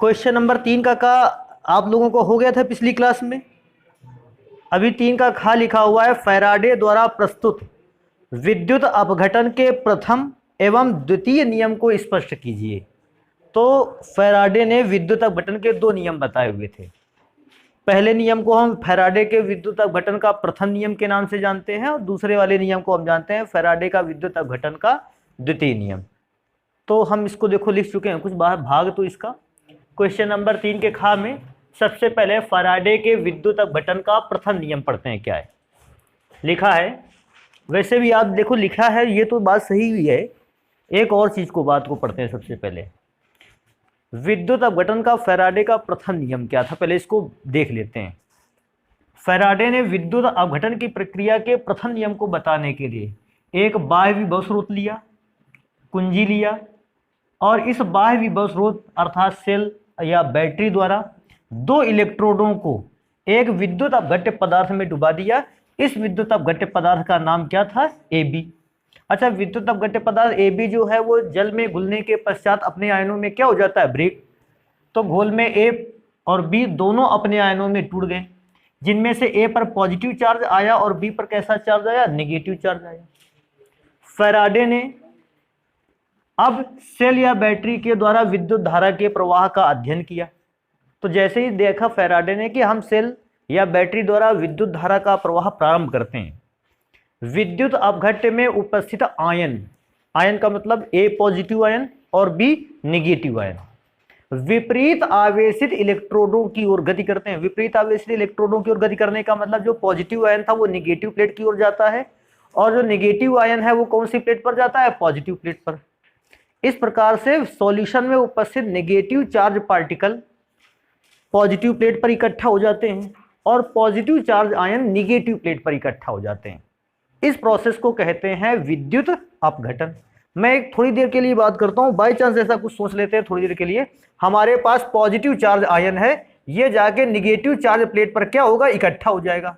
Question number 3 का आप लोगों को हो गया था पिछली क्लास में। अभी 3 का खा लिखा हुआ है, फैराडे द्वारा प्रस्तुत विद्युत अपघटन के प्रथम एवं द्वितीय नियम को स्पष्ट कीजिए। तो फैराडे ने विद्युत अपघटन के 2 नियम बताए हुए थे। पहले नियम को हम फैराडे के विद्युत अपघटन का प्रथम नियम के नाम से जानते हैं और दूसरे वाले नियम को हम जानते हैं फैराडे का विद्युत अपघटन का द्वितीय नियम। तो हम इसको देखो लिख चुके हैं कुछ भाग। तो इसका क्वेश्चन नंबर 3 के खा में सबसे पहले फैराडे के विद्युत अपघटन का प्रथम नियम पढ़ते हैं। क्या है लिखा है, वैसे भी आप देखो लिखा है ये तो बात सही हुई है। एक और चीज को बात को पढ़ते हैं। सबसे पहले विद्युत अपघटन का फैराडे का प्रथम नियम क्या था, पहले इसको देख लेते हैं। फैराडे ने विद्युत अपघटन की प्रक्रिया के प्रथम नियम को बताने के लिए एक बाह्य विभव स्रोत लिया, कुंजी लिया, और इस बाह्य विभव स्रोत अर्थात सेल या बैटरी द्वारा 2 इलेक्ट्रोडों को एक विद्युत अपघट्य पदार्थ में डुबा दिया। इस विद्युत अपघट्य पदार्थ का नाम क्या था, AB। अच्छा, विद्युत अपघट्य पदार्थ AB जो है वो जल में घुलने के पश्चात अपने आयनों में क्या हो जाता है, ब्रेक। तो घोल में A और B दोनों अपने आयनों में टूट गए, जिनमें से A पर पॉजिटिव चार्ज आया और B पर कैसा चार्ज आया, नेगेटिव चार्ज आया। फैराडे ने अब सेल या बैटरी के द्वारा विद्युत धारा के प्रवाह का अध्ययन किया। तो जैसे ही देखा फैराडे ने कि हम सेल या बैटरी द्वारा विद्युत धारा का प्रवाह प्रारंभ करते हैं, विद्युत अपघट्य में उपस्थित आयन, आयन का मतलब A पॉजिटिव आयन और B नेगेटिव आयन, विपरीत आवेशित इलेक्ट्रोडों की ओर गति करते हैं। विपरीत आवेशित इलेक्ट्रोडों की ओर गति करने का मतलब जो पॉजिटिव आयन था वो नेगेटिव प्लेट की ओर जाता है और जो नेगेटिव आयन है वो कौन सी प्लेट पर जाता है, पॉजिटिव प्लेट पर। इस प्रकार से सॉल्यूशन में उपस्थित negative charge particle positive plate पर इकट्ठा हो जाते हैं और positive charge ion negative plate पर इकट्ठा हो जाते हैं। इस प्रोसेस को कहते हैं विद्युत अपघटन। मैं एक थोड़ी देर के लिए बात करता हूं, बाई चांस ऐसा कुछ सोच लेते हैं थोड़ी देर के लिए, हमारे पास पॉजिटिव चार्ज आयन है, ये जाके नेगेटिव चार्ज प्लेट पर क्या होगा, इकट्ठा हो जाएगा।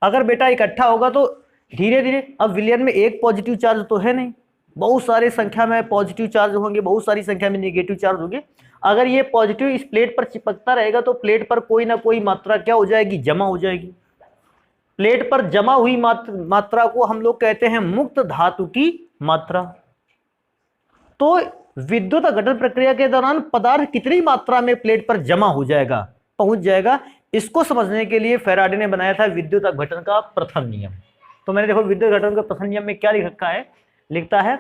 अगर बेटा इकट्ठा होगा तो धीरे धीरे, अब विलयन में एक पॉजिटिव चार्ज तो है नहीं, बहुत सारी संख्या में पॉजिटिव चार्ज होंगे, बहुत सारी संख्या में नेगेटिव चार्ज होंगे। अगर ये पॉजिटिव इस प्लेट पर चिपकता रहेगा तो प्लेट पर कोई ना कोई मात्रा क्या हो जाएगी, जमा हो जाएगी। प्लेट पर जमा हुई मात्रा को हम लोग कहते हैं मुक्त धातु की मात्रा। तो विद्युत अपघटन प्रक्रिया के दौरान पदार्थ कितनी मात्रा में प्लेट पर जमा हो जाएगा, पहुंच जाएगा, इसको समझने के लिए फैराडे ने बनाया था विद्युत अपघटन का प्रथम नियम। तो मैंने देखो विद्युत अपघटन के प्रथम नियम में क्या लिख रखा है, लिखता है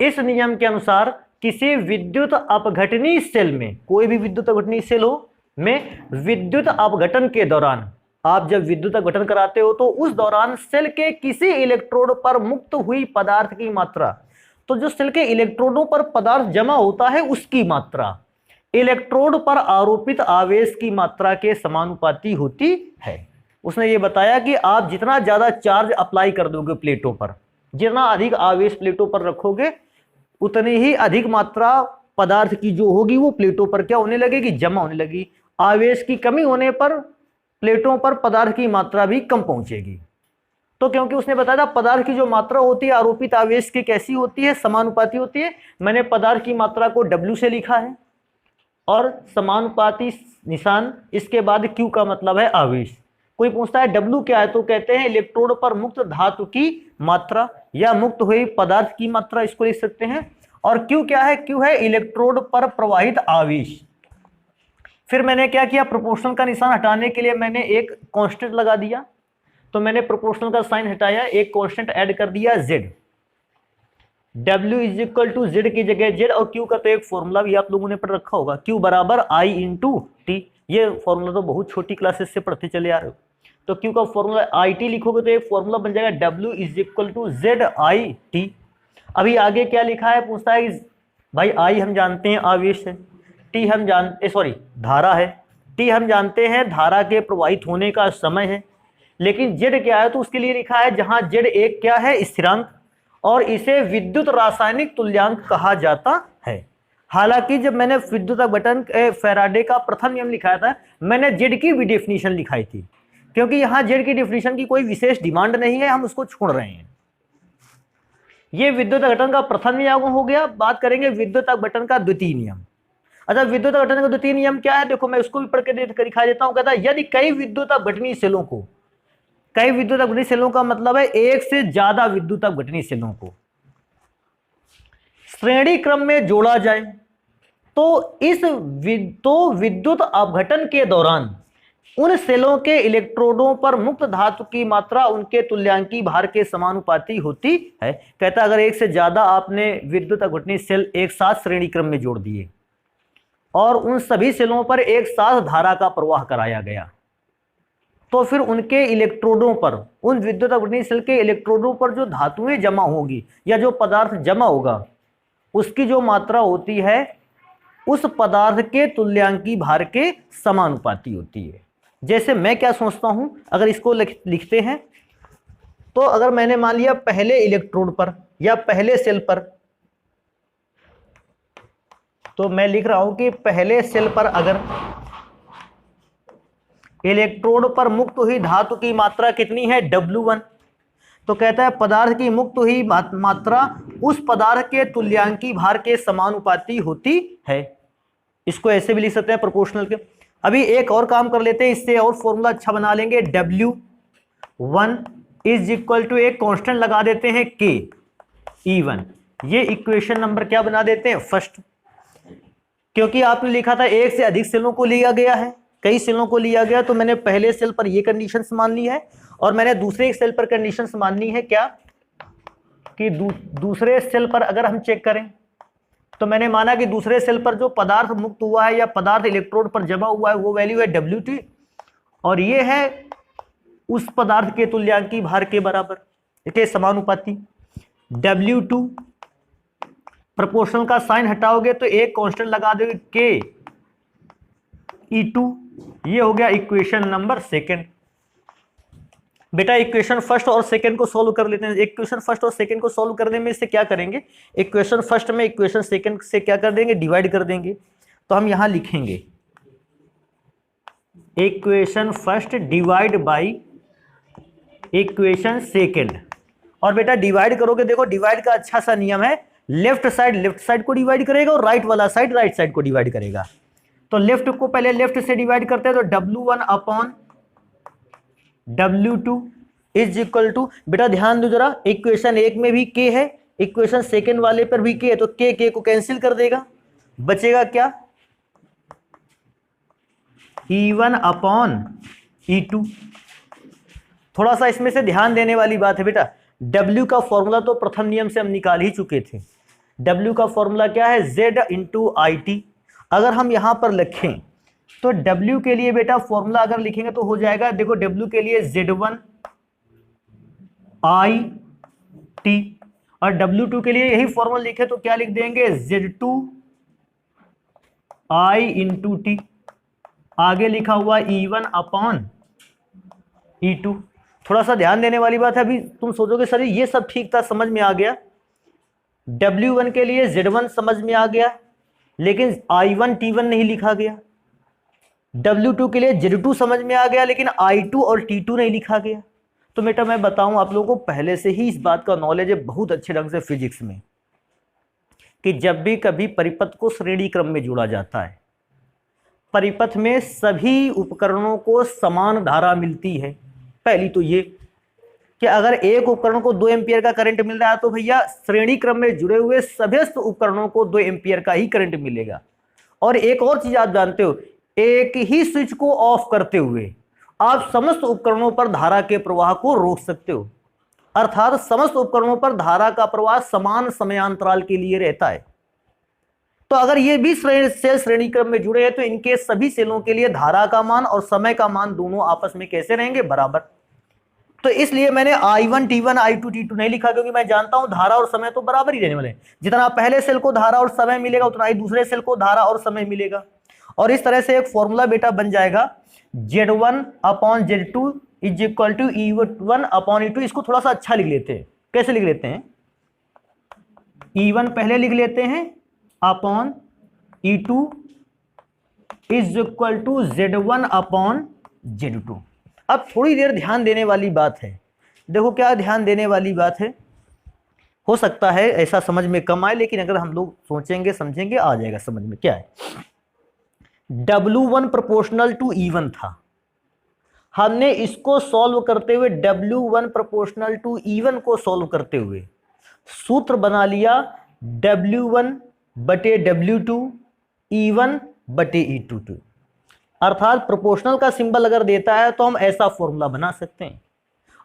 इस नियम के अनुसार किसी विद्युत अपघटनीय सेल में, कोई भी विद्युत अपघटनीय सेल हो में विद्युत अपघटन के दौरान, आप जब विद्युत अपघटन कराते हो तो उस दौरान सेल के किसी इलेक्ट्रोड पर मुक्त हुई पदार्थ की मात्रा, तो जो सेल के इलेक्ट्रोडों पर पदार्थ जमा होता है उसकी मात्रा इलेक्ट्रोड पर आरोपित आवेश की मात्रा के समानुपाती होती है। उसने ये बताया कि आप जितना ज्यादा चार्ज अप्लाई कर दोगे प्लेटों पर, जितना अधिक आवेश प्लेटों पर रखोगे, उतनी ही अधिक मात्रा पदार्थ की जो होगी वो प्लेटों पर क्या होने लगेगी, जमा होने लगी। आवेश की कमी होने पर प्लेटों पर पदार्थ की मात्रा भी कम पहुंचेगी। तो क्योंकि उसने बताया था पदार्थ की जो मात्रा होती है आरोपित आवेश की कैसी होती है, समानुपाती होती है। मैंने पदार्थ की मात्रा को W से लिखा है और समानुपाती निशान, इसके बाद Q का मतलब है आवेश। कोई पूछता है W क्या है, तो कहते हैं इलेक्ट्रोड पर मुक्त धातु की मात्रा या मुक्त हुई पदार्थ की मात्रा, इसको लिख सकते हैं। और Q क्या है, Q है इलेक्ट्रोड पर प्रवाहित आवेश। फिर मैंने क्या किया, प्रोपोर्शनल का निशान हटाने के लिए मैंने एक कांस्टेंट लगा दिया। तो मैंने प्रोपोर्शनल का साइन हटाया, एक कांस्टेंट ऐड कर दिया Z। W is equal to Z की जगह Z, और Q का तो एक फॉर्मूला भी आप लोगों ने पढ़ रखा होगा, Q बराबर I इंटू T। ये फॉर्मूला तो बहुत छोटी क्लासेस से पढ़ते चले आ रहे हो। तो Q का फॉर्मूला IT लिखोगे तो एक फॉर्मूला बन जाएगा W is equal to ZIT। अभी आगे क्या लिखा है, पूछता है भाई I हम जानते हैं आवेश है, T हम जानते धारा है, T हम जानते हैं धारा के प्रवाहित होने का समय है, लेकिन Z क्या है, तो उसके लिए लिखा है जहां Z एक क्या है, स्थिरांक, और इसे विद्युत रासायनिक तुल्यांक कहा जाता है। हालांकि जब मैंने विद्युत अपघटन फैराडे का प्रथम नियम लिखाया था, मैंने Z की भी डेफिनेशन लिखाई थी, क्योंकि यहां Z की डेफिनेशन की कोई विशेष डिमांड नहीं है, हम उसको छोड़ रहे हैं। ये विद्युत अपघटन का प्रथम नियम हो गया। बात करेंगे विद्युत अपघटन का द्वितीय नियम। अच्छा, विद्युत अपघटन का द्वितीय नियम क्या है? देखो मैं उसको भी पढ़ के दिखा देता हूं। कहता है यदि कई विद्युत अपघटनीय सेलों को, कई विद्युत अपघटनीय सेलों का मतलब है एक से ज्यादा विद्युत अपघटनीय सेलों को श्रेणी क्रम में जोड़ा जाए तो विद्युत अपघटन के दौरान उन सेलों के इलेक्ट्रोडों पर मुक्त धातु की मात्रा उनके तुल्यांकी भार के समानुपाती होती है। कहता अगर एक से ज्यादा आपने विद्युत अपघटनीय सेल एक साथ श्रेणी क्रम में जोड़ दिए और उन सभी सेलों पर एक साथ धारा का प्रवाह कराया गया तो फिर उनके इलेक्ट्रोडों पर, उन विद्युत अपघटनीय सेल के इलेक्ट्रोडों पर जो धातुएं जमा होगी या जो पदार्थ जमा होगा उसकी जो मात्रा होती है उस पदार्थ के तुल्यांकी भार के समानुपाती होती है। जैसे मैं क्या सोचता हूं, अगर इसको लिखते हैं तो अगर मैंने मान लिया पहले इलेक्ट्रोड पर या पहले सेल पर, तो मैं लिख रहा हूं कि पहले सेल पर अगर इलेक्ट्रोड पर मुक्त हुई धातु की मात्रा कितनी है? W1। तो कहता है पदार्थ की मुक्त हुई मात्रा उस पदार्थ के तुल्यांकी भार के समानुपाती होती है। इसको ऐसे भी लिख सकते हैं प्रोपोर्शनल के। अभी एक और काम कर लेते हैं, इससे और फॉर्मूला अच्छा बना लेंगे। W1 इज इक्वल टू एक कांस्टेंट लगा देते हैं K E1। ये इक्वेशन नंबर क्या बना देते हैं? फर्स्ट। क्योंकि आपने लिखा था एक से अधिक सेलों को लिया गया है, कई सेलों को लिया गया, तो मैंने पहले सेल पर ये कंडीशंस मान ली है और मैंने दूसरे सेल पर कंडीशंस माननी है क्या कि दूसरे सेल पर अगर हम चेक करें तो मैंने माना कि दूसरे सेल पर जो पदार्थ मुक्त हुआ है या पदार्थ इलेक्ट्रोड पर जमा हुआ है वो वैल्यू है WT और ये है उस पदार्थ के तुल्यांकी भार के बराबर के समानुपाती। W2 प्रोपोर्शनल का साइन हटाओगे तो एक कांस्टेंट लगा दोगे K E2। ये हो गया इक्वेशन नंबर सेकंड। बेटा इक्वेशन फर्स्ट और सेकंड को सॉल्व कर लेते हैं। इक्वेशन फर्स्ट और सेकंड को सॉल्व करने में इससे क्या करेंगे, इक्वेशन फर्स्ट में इक्वेशन सेकंड से क्या कर देंगे? डिवाइड कर देंगे। तो हम यहां लिखेंगे equation first divide by equation second. और बेटा डिवाइड करोगे, देखो डिवाइड का अच्छा सा नियम है, लेफ्ट साइड को डिवाइड करेगा और राइट वाला साइड राइट साइड को डिवाइड करेगा। तो लेफ्ट को पहले लेफ्ट से डिवाइड करते हैं तो W1 upon W2 is equal to, बेटा ध्यान दो जरा, इक्वेशन एक में भी K है, इक्वेशन सेकंड वाले पर भी K है, तो K को कैंसिल कर देगा, बचेगा क्या? E1 upon E2। थोड़ा सा इसमें से ध्यान देने वाली बात है बेटा, W का फॉर्मूला तो प्रथम नियम से हम निकाल ही चुके थे। W का फॉर्मूला क्या है? Z into IT। अगर हम यहां पर लिखें तो W के लिए बेटा फॉर्मूला अगर लिखेंगे तो हो जाएगा, देखो W के लिए Z1 IT और W2 के लिए यही फॉर्मूला लिखे तो क्या लिख देंगे? Z2 I into T। आगे लिखा हुआ E1 अपॉन E2। थोड़ा सा ध्यान देने वाली बात है, अभी तुम सोचोगे सर ये सब ठीक था, समझ में आ गया, W1 के लिए Z1 समझ में आ गया लेकिन I1 T1 नहीं लिखा गया, W2 के लिए Z2 समझ में आ गया लेकिन I2 और T2 नहीं लिखा गया। तो बेटा मैं बताऊं आप लोगों को पहले से ही इस बात का नॉलेज है बहुत अच्छे ढंग से फिजिक्स में कि जब भी कभी परिपथ को श्रेणी क्रम में जोड़ा जाता है, परिपथ में सभी उपकरणों को समान धारा मिलती है। पहली तो ये कि अगर एक उपकरण को 2 एम्पियर का करंट मिल रहा है तो भैया श्रेणी क्रम में जुड़े हुए सभी उपकरणों को 2 एम्पियर का ही करंट मिलेगा। और एक और चीज आप जानते हो, एक ही स्विच को ऑफ करते हुए आप समस्त उपकरणों पर धारा के प्रवाह को रोक सकते हो, अर्थात समस्त उपकरणों पर धारा का प्रवाह समान समयांतराल के लिए रहता है। तो अगर ये भी सेल श्रेणी क्रम में जुड़े हैं तो इनके सभी सेलों के लिए धारा का मान और समय का मान दोनों आपस में कैसे रहेंगे? बराबर। तो इसलिए मैंने I1 T1 I2 T2 नहीं लिखा क्योंकि मैं जानता हूं धारा और समय तो बराबर ही रहने वाले हैं। जितना पहले सेल को धारा और समय मिलेगा उतना ही दूसरे सेल को धारा और समय मिलेगा। और इस तरह से एक फॉर्मूला बेटा बन जाएगा Z1 upon Z2 is equal to E1 upon E2। इसको थोड़ा सा अच्छा लिख लेते हैं। कैसे लिख लेते हैं? E1 पहले लिख लेते हैं upon E2 is equal to Z1 upon Z2। अब थोड़ी देर ध्यान देने वाली बात है। देखो क्या ध्यान देने वाली बात है, हो सकता है ऐसा समझ में कम आए, लेकिन अगर हम लोग सोचेंगे समझेंगे आ जाएगा समझ में। क्या है, W1 प्रोपोर्शनल टू E1 था, हमने इसको सॉल्व करते हुए W1 प्रोपोर्शनल टू E1 को सॉल्व करते हुए सूत्र बना लिया W1 बटे W2 E1 बटे E2। अर्थात प्रोपोर्शनल का सिंबल अगर देता है तो हम ऐसा फॉर्मूला बना सकते हैं।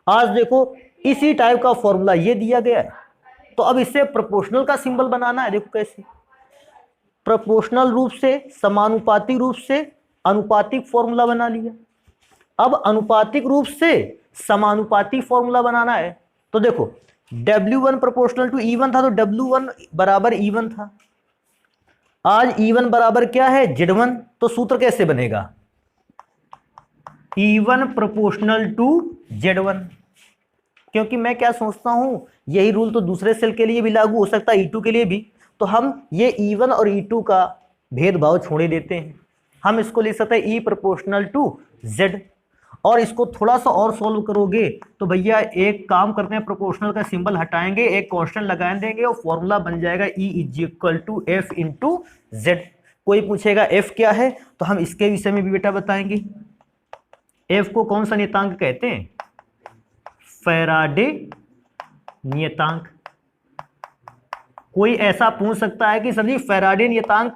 आज देखो इसी टाइप का फॉर्मूला ये दिया गया है, तो अब इससे प्रोपोर्शनल का सिंबल बनाना है। देखो कैसे, प्रोपोर्शनल रूप से समानुपातिक रूप से अनुपातिक फॉर्मूला बना लिया। अब अनुपातिक रूप से समानुपातिक फॉर्मूला बनाना है, तो देखो W1 प्रोपोर्शनल टू E1 था तो W1 बराबर E1 था। आज E1 बराबर क्या है, Z1, तो सूत्र कैसे बनेगा, E1 प्रोपोर्शनल टू Z1। क्योंकि मैं क्या सोचता हूं, यही रूल तो दूसरे सेल के लिए भी लागू हो सकता है, E2 के लिए भी, तो हम ये E1 और E2 का भेदभाव छोड़े देते हैं। हम इसको लिख सकते हैं E प्रोपोर्शनल टू Z। और इसको थोड़ा सा और सॉल्व करोगे तो भैया एक काम करते हैं, प्रोपोर्शनल का सिंबल हटाएंगे, एक कांस्टेंट लगा देंगे और फॉर्मूला बन जाएगा E is equal to F into Z। कोई पूछेगा F क्या है तो हम इसके विषय में भी बेटा बताएंगे। F को कौन सा नियतांक कहते हैं, फैराडे नियतांक। कोई ऐसा पूछ सकता है कि सर जी फैराडे नियतांक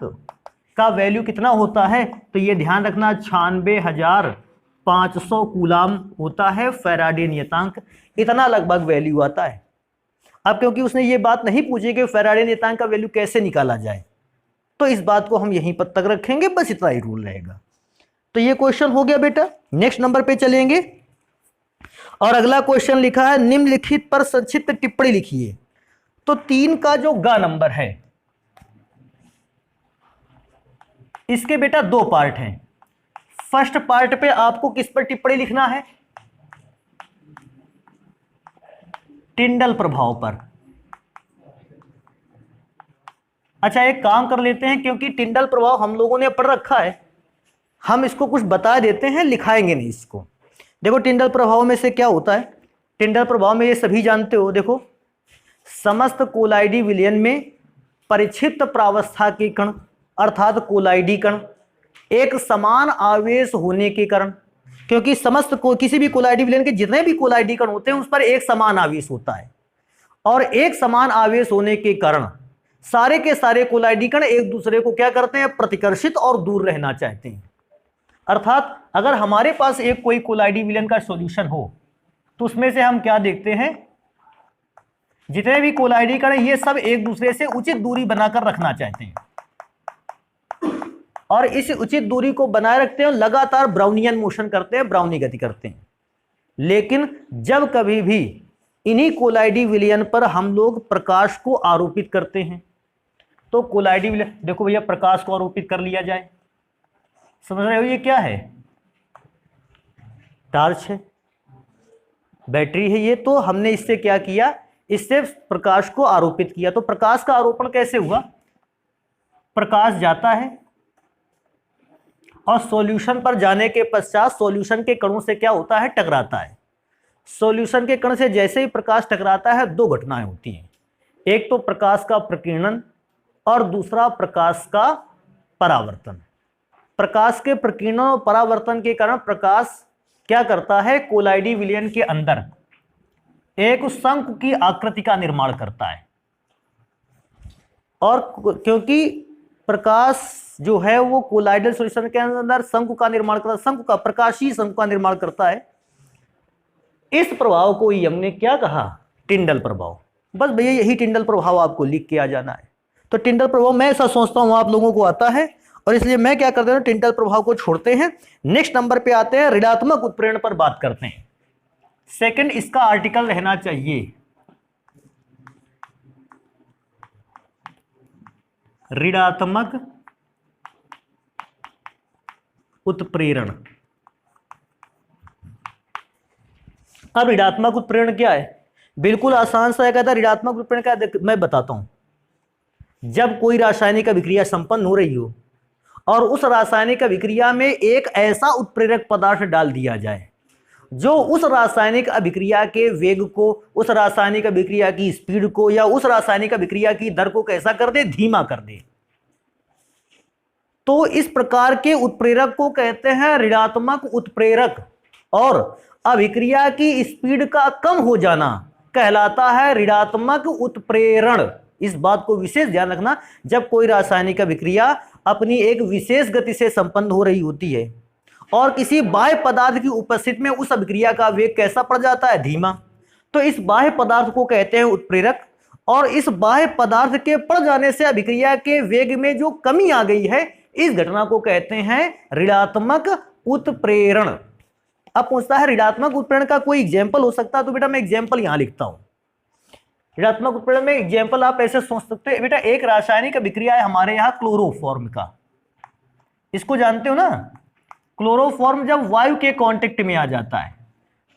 का वैल्यू कितना होता है, तो ये ध्यान रखना 96,500 कूलाम होता है फैराडे नियतांक, इतना लगभग वैल्यू आता है। अब क्योंकि उसने ये बात नहीं पूछी कि फैराडे नियतांक का वैल्यू कैसे निकाला जाए, तो इस बात को हम यहीं पर तक रखेंगे, बस इतना ही रूल रहेगा। तो ये क्वेश्चन हो गया बेटा। नेक्स्ट नंबर पे चलेंगे और अगला क्वेश्चन लिखा है निम्नलिखित पर संक्षिप्त टिप्पणी लिखिए। तो 3 का जो ग नंबर है इसके बेटा 2 पार्ट हैं। फर्स्ट पार्ट पे आपको किस पर टिप्पणी लिखना है, टिंडल प्रभाव पर। अच्छा एक काम कर लेते हैं, क्योंकि टिंडल प्रभाव हम लोगों ने पढ़ रखा है, हम इसको कुछ बता देते हैं, लिखाएंगे नहीं इसको। देखो टिंडल प्रभाव में से क्या होता है, टिंडल प्रभाव में ये सभी जानते हो। देखो समस्त कोलाइडी विलयन में परिक्षिप्त प्रावस्था के कण अर्थात कोलाइडी कण एक समान आवेश होने के कारण, क्योंकि समस्त किसी भी कोलाइडी विलयन के जितने भी कोलाइडी कण होते हैं उस पर एक समान आवेश होता है, और एक समान आवेश होने के कारण सारे के सारे कोलाइडी कण एक दूसरे को क्या करते हैं, प्रतिकर्षित और दूर रहना चाहते हैं। अर्थात अगर हमारे पास एक कोई कोलाइडी विलयन का सॉल्यूशन हो तो उसमें से हम क्या देखते हैं, जितने भी कोलाइडी कण ये सब एक दूसरे से उचित दूरी बनाकर रखना चाहते हैं, और इस उचित दूरी को बनाए रखते हैं, लगातार ब्राउनियन मोशन करते हैं, ब्राउनी गति करते हैं। लेकिन जब कभी भी इन्हीं कोलाइडी विलयन पर हम लोग प्रकाश को आरोपित करते हैं, तो कोलाइडी विलयन, देखो भैया प्रकाश को आरोपित कर लिया जाए, समझ रहे हो ये क्या है, टार्च है, बैटरी है ये, तो हमने इससे क्या किया, इससे प्रकाश को आरोपित किया। तो प्रकाश का आरोपण कैसे हुआ, प्रकाश जाता है और सॉल्यूशन पर जाने के पश्चात सॉल्यूशन के कणों से क्या होता है, टकराता है। सॉल्यूशन के कण से जैसे ही प्रकाश टकराता है 2 घटनाएं होती हैं, एक तो प्रकाश का प्रकीर्णन और दूसरा प्रकाश का परावर्तन। प्रकाश के प्रकीर्णन और परावर्तन के कारण प्रकाश क्या करता है, कोलाइडी विलयन के अंदर एक शंकु की आकृति का निर्माण करता है, और क्योंकि प्रकाश जो है वो कोलाइडल सॉल्यूशन के अंदर शंकु का निर्माण करता है, शंकु का प्रकाशीय शंकु का निर्माण करता है, इस प्रभाव को ही हमने क्या कहा, टिंडल प्रभाव। बस भैया यही टिंडल प्रभाव आपको लिख के आ जाना है। तो टिंडल प्रभाव मैं ऐसा सोचता हूं आप लोगों को आता है, और इसलिए मैं क्या करता हूं, टिंडल प्रभाव को छोड़ते हैं। नेक्स्ट नंबर पे आते हैं, ऋणात्मक उत्प्रेरण पर बात करते हैं। सेकंड इसका आर्टिकल रहना चाहिए ऋणात्मक उत्प्रेरण। अब ऋणात्मक उत्प्रेरण क्या है, बिल्कुल आसान सा कहता है ऋणात्मक उत्प्रेरण क्या है, मैं बताता हूं। जब कोई रासायनिक अभिक्रिया संपन्न हो रही हो और उस रासायनिक अभिक्रिया में एक ऐसा उत्प्रेरक पदार्थ डाल दिया जाए जो उस रासायनिक अभिक्रिया के वेग को, उस रासायनिक अभिक्रिया की स्पीड को या उस रासायनिक अभिक्रिया की दर को कैसा कर दे, धीमा कर दे। तो इस प्रकार के उत्प्रेरक को कहते हैं ऋणात्मक उत्प्रेरक, और अभिक्रिया की स्पीड का कम हो जाना कहलाता है ऋणात्मक उत्प्रेरण। इस बात को विशेष ध्यान रखना, जब कोई रासायनिक अभिक्रिया अपनी एक विशेष गति से संपन्न हो रही होती है और किसी बाह्य पदार्थ की उपस्थिति में उस अभिक्रिया का वेग कैसा पड़ जाता है, धीमा, तो इस बाह्य पदार्थ को कहते हैं उत्प्रेरक। और इस बाह्य पदार्थ के पड़ जाने से अभिक्रिया के वेग में जो कमी आ गई है, इस घटना को कहते हैं ऋणात्मक उत्प्रेरण। अब पूछता है ऋणात्मक उत्प्रेरण का कोई एग्जाम्पल हो सकता है, तो बेटा मैं एग्जाम्पल यहां लिखता हूं। ऋणात्मक उत्प्रेरण में एग्जाम्पल आप ऐसे सोच सकते हैं, बेटा एक रासायनिक अभिक्रिया है हमारे यहां क्लोरोफॉर्म का, इसको जानते हो ना। क्लोरोफॉर्म जब वायु के कांटेक्ट में आ जाता है,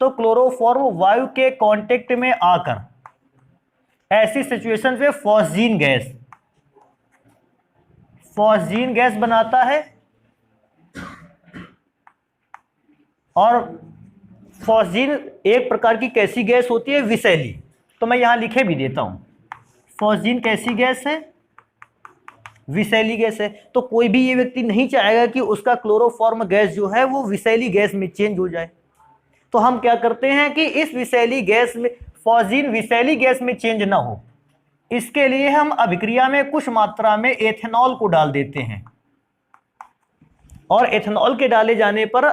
तो क्लोरोफॉर्म वायु के कांटेक्ट में आकर ऐसी सिचुएशन में फॉस्जीन गैस बनाता है, और फॉस्जीन एक प्रकार की कैसी गैस होती है, विषैली। तो मैं यहां लिखे भी देता हूं, फॉस्जीन कैसी गैस है, विषैली गैस है। तो कोई भी ये व्यक्ति नहीं चाहेगा कि उसका क्लोरोफॉर्म गैस जो है वो विषैली गैस में चेंज हो जाए। तो हम क्या करते हैं कि इस विषैली गैस में, फॉस्जीन विषैली गैस में चेंज ना हो, इसके लिए हम अभिक्रिया में कुछ मात्रा में एथेनॉल को डाल देते हैं, और एथेनॉल के डाले जाने पर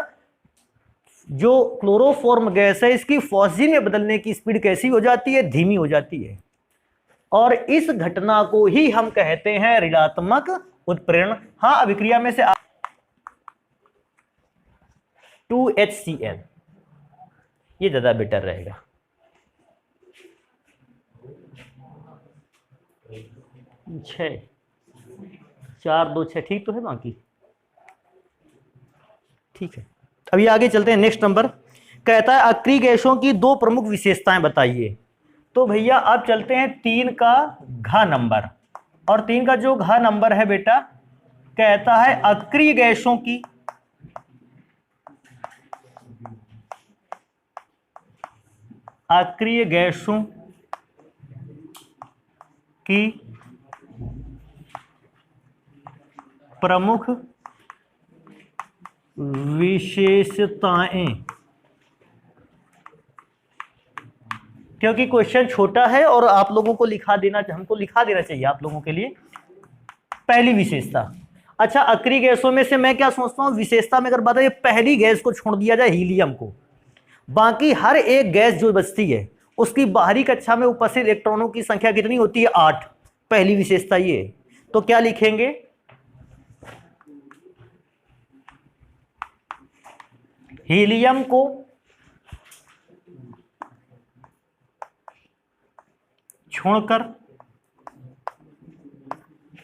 जो क्लोरोफॉर्म गैस है इसकी फॉस्जीन में बदलने की स्पीड कैसी हो जाती है, धीमी हो जाती है। और इस घटना को ही हम कहते हैं ऋणात्मक उत्प्रेरण। हाँ, अभिक्रिया में से 2HCl, ये ज्यादा बेटर रहेगा। छः 4 2 6 ठीक तो है, बाकी ठीक है। अभी आगे चलते हैं। नेक्स्ट नंबर कहता है अक्रिय गैसों की 2 प्रमुख विशेषताएं बताइए। तो भैया अब चलते हैं 3 का घ नंबर, और 3 का जो घ नंबर है बेटा, कहता है अक्रिय गैसों की प्रमुख विशेषताएं। क्योंकि क्वेश्चन छोटा है और आप लोगों को हमको लिखा देना चाहिए आप लोगों के लिए। पहली विशेषता, अच्छा अक्रिय गैसों में से मैं क्या सोचता हूं, विशेषता में अगर बात है, पहली गैस को छोड़ दिया जाए, हीलियम को, बाकी हर एक गैस जो बचती है उसकी बाहरी कक्षा में उपस्थित इलेक्ट्रॉनों की संख्या कितनी होती है, 8। पहली विशेषता ये। तो क्या लिखेंगे, हीलियम को छोड़कर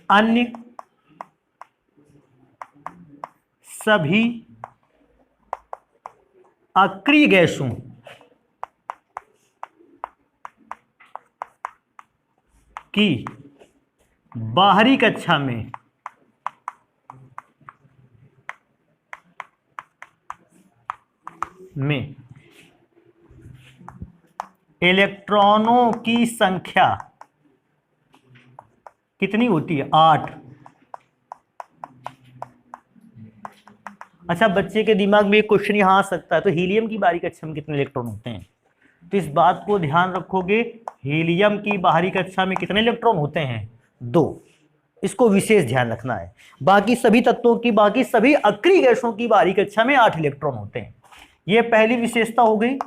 अन्य सभी अक्रिय गैसों की बाहरी कक्षा में इलेक्ट्रॉनों की संख्या कितनी होती है, 8। अच्छा, बच्चे के दिमाग में एक क्वेश्चन यहां आ सकता है, तो हीलियम की बाहरी कक्षा में कितने इलेक्ट्रॉन होते हैं? तो इस बात को ध्यान रखोगे, हीलियम की बाहरी कक्षा में कितने इलेक्ट्रॉन होते हैं, 2। इसको विशेष ध्यान रखना है। बाकी सभी तत्वों की, बाकी सभी अक्रिय गैसों की बाहरी कक्षा में 8 इलेक्ट्रॉन होते हैं। यह पहली विशेषता हो गई।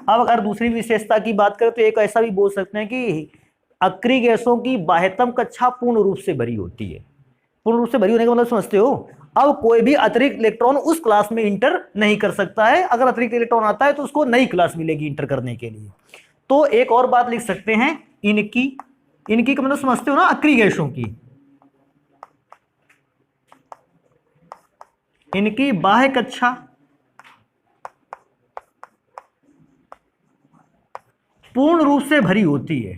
अब अगर दूसरी विशेषता की बात करें तो एक ऐसा भी बोल सकते हैं कि अक्रिय गैसों की बाह्यतम कक्षा पूर्ण रूप से भरी होती है। पूर्ण रूप से भरी होने का मतलब समझते हो, अब कोई भी अतिरिक्त इलेक्ट्रॉन उस क्लास में इंटर नहीं कर सकता है। अगर अतिरिक्त इलेक्ट्रॉन आता है तो उसको नई क्लास मिलेगी इंटर करने के लिए। तो एक और बात लिख सकते हैं, इनकी का मतलब समझते हो ना, अक्रिय गैसों की, इनकी बाह्य कक्षा पूर्ण रूप से भरी होती है।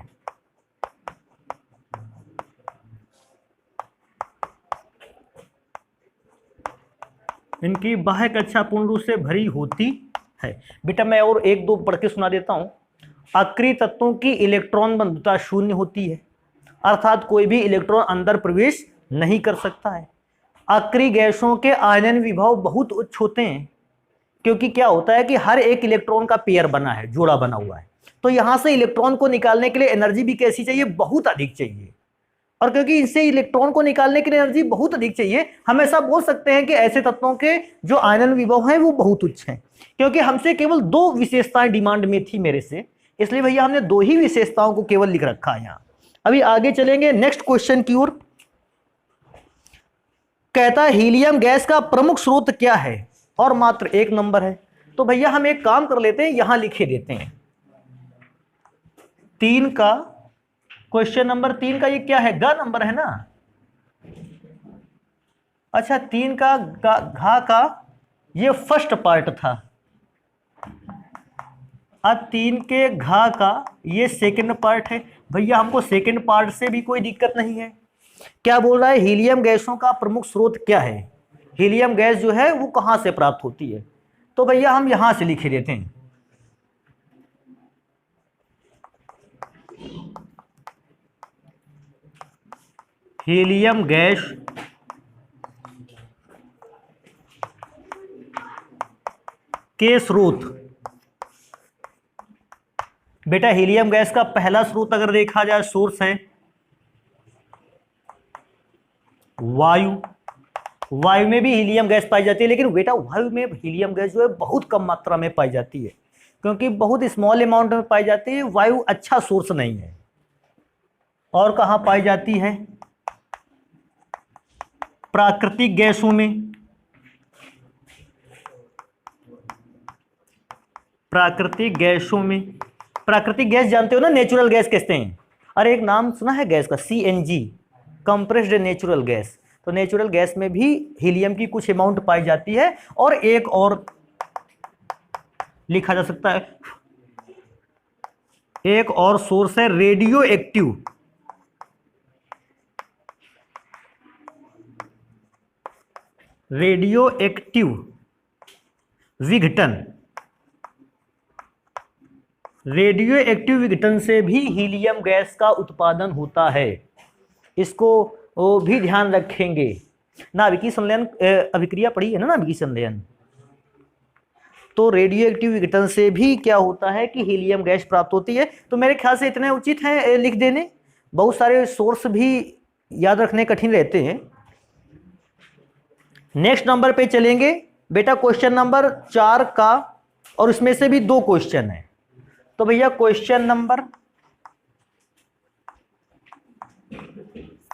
इनकी बाह्य कक्षा पूर्ण रूप से भरी होती है। बेटा मैं और एक दो पढ़ के सुना देता हूं। अक्रिय तत्वों की इलेक्ट्रॉन बंधुता शून्य होती है, अर्थात कोई भी इलेक्ट्रॉन अंदर प्रवेश नहीं कर सकता है। अक्रिय गैसों के आयनन विभव बहुत उच्च होते हैं, क्योंकि क्या होता है कि हर एक इलेक्ट्रॉन का पेयर बना है, जोड़ा बना हुआ है, तो यहां से इलेक्ट्रॉन को निकालने के लिए एनर्जी भी कैसी चाहिए, बहुत अधिक चाहिए। और क्योंकि इससे इलेक्ट्रॉन को निकालने के लिए एनर्जी बहुत अधिक चाहिए, हम ऐसा बोल सकते हैं कि ऐसे तत्वों के जो आयनन विभव हैं वो बहुत उच्च हैं। क्योंकि हमसे केवल दो विशेषताएं डिमांड में थी मेरे से, इसलिए भैया हमने दो ही विशेषताओं को केवल लिख रखा है यहां। अभी आगे चलेंगे नेक्स्ट क्वेश्चन की ओर। कहता है हीलियम गैस का प्रमुख स्रोत क्या है, और मात्र 1 नंबर है। तो भैया हम एक काम कर लेते हैं, यहां लिखे देते हैं 3 का, क्वेश्चन नंबर 3 का ये क्या है, ग नंबर है ना। अच्छा 3 का घा का ये फर्स्ट पार्ट था, अब 3 के घा का ये सेकंड पार्ट है। भैया हमको सेकंड पार्ट से भी कोई दिक्कत नहीं है। क्या बोल रहा है, हीलियम गैसों का प्रमुख स्रोत क्या है, हीलियम गैस जो है वो कहां से प्राप्त होती है। तो भैया हम यहां से लिखे देते हैं, हीलियम गैस के स्रोत। बेटा हीलियम गैस का पहला स्रोत अगर देखा जाए, सोर्स है वायु। वायु में भी हीलियम गैस पाई जाती है, लेकिन बेटा वायु में हीलियम गैस जो है बहुत कम मात्रा में पाई जाती है, क्योंकि बहुत स्मॉल अमाउंट में पाई जाती है। वायु अच्छा सोर्स नहीं है। और कहां पाई जाती है, प्राकृतिक गैसों में। प्राकृतिक गैसों में, प्राकृतिक गैस जानते हो ना, नेचुरल गैस कहते हैं। अरे एक नाम सुना है गैस का, CNG, कंप्रेस्ड नेचुरल गैस। तो नेचुरल गैस में भी हीलियम की कुछ अमाउंट पाई जाती है। और एक और लिखा जा सकता है, एक और सोर्स है रेडियो एक्टिव। रेडियो एक्टिव विघटन, रेडियो एक्टिव विघटन से भी हीलियम गैस का उत्पादन होता है, इसको वो भी ध्यान रखेंगे। नाभिकीय संलयन अभिक्रिया पढ़ी है ना, नाभिकीय संलयन। तो रेडियो एक्टिव विघटन से भी क्या होता है कि हीलियम गैस प्राप्त होती है। तो मेरे ख्याल से इतने उचित हैं लिख देने, बहुत सारे सोर्स भी याद रखने कठिन रहते हैं। नेक्स्ट नंबर पे चलेंगे बेटा, क्वेश्चन नंबर 4 का, और इसमें से भी 2 क्वेश्चन है। तो भैया क्वेश्चन नंबर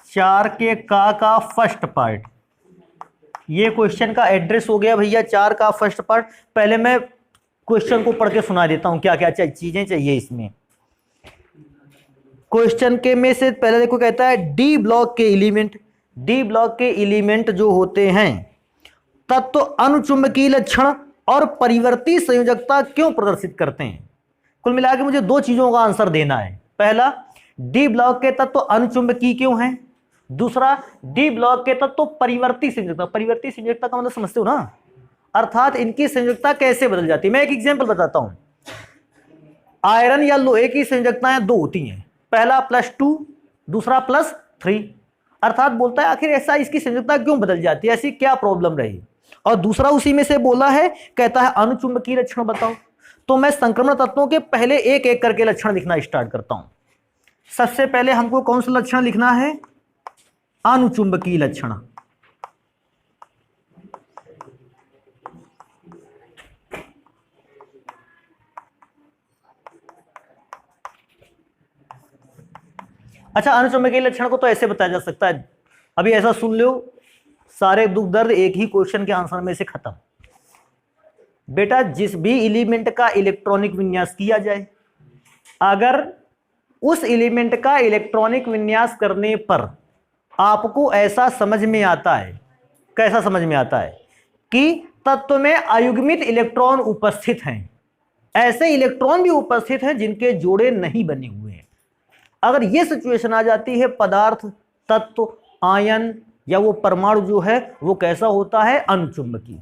4 के का फर्स्ट पार्ट, ये क्वेश्चन का एड्रेस हो गया भैया 4 का फर्स्ट पार्ट। पहले मैं क्वेश्चन को पढ़ के सुना देता हूं क्या क्या चीजें चाहिए इसमें। क्वेश्चन के में से पहले देखो, कहता है डी ब्लॉक के एलिमेंट, डी ब्लॉक के एलिमेंट जो होते हैं तत्व अनुचुंबकीय लक्षण और परिवर्ती संयोजकता क्यों प्रदर्शित करते हैं। कुल मिला के मुझे 2 चीजों का आंसर देना है। पहला, डी ब्लॉक के तत्व अनुचुंबकीय क्यों हैं। दूसरा, डी ब्लॉक के तत्व परिवर्ती संयोजकता। परिवर्ती संयोजकता का मतलब समझते हो ना, अर्थात इनकी संयोजकता कैसे बदल जाती है। मैं एक एग्जांपल बताता हूं। आयरन या लोहे की संयोजकताएं 2 होती हैं, पहला +2, दूसरा +3। अर्थात बोलता है आखिर ऐसा इसकी संयोजकता क्यों बदल जाती है, ऐसी क्या प्रॉब्लम रही। और दूसरा उसी में से बोला है, कहता है अनुचुंबकीय लक्षण बताओ। तो मैं संक्रमण तत्वों के पहले एक एक करके लक्षण लिखना स्टार्ट करता हूं। सबसे पहले हमको कौन सा लक्षण लिखना है, अनुचुंबकीय लक्षण। अच्छा, अनुचुंबकीय लक्षण को तो ऐसे बताया जा सकता है, अभी ऐसा सुन लो, सारे दुख दर्द एक ही क्वेश्चन के आंसर में से खत्म। बेटा जिस भी एलिमेंट का इलेक्ट्रॉनिक विन्यास किया जाए, अगर उस एलिमेंट का इलेक्ट्रॉनिक विन्यास करने पर आपको ऐसा समझ में आता है, कैसा समझ में आता है कि तत्व में अयुग्मित इलेक्ट्रॉन उपस्थित हैं, ऐसे इलेक्ट्रॉन भी उपस्थित हैं जिनके जोड़े नहीं बने हुए हैं। अगर यह सिचुएशन आ जाती है, पदार्थ, तत्व, आयन या वो परमाणु जो है वो कैसा होता है, अनुचुंबकीय।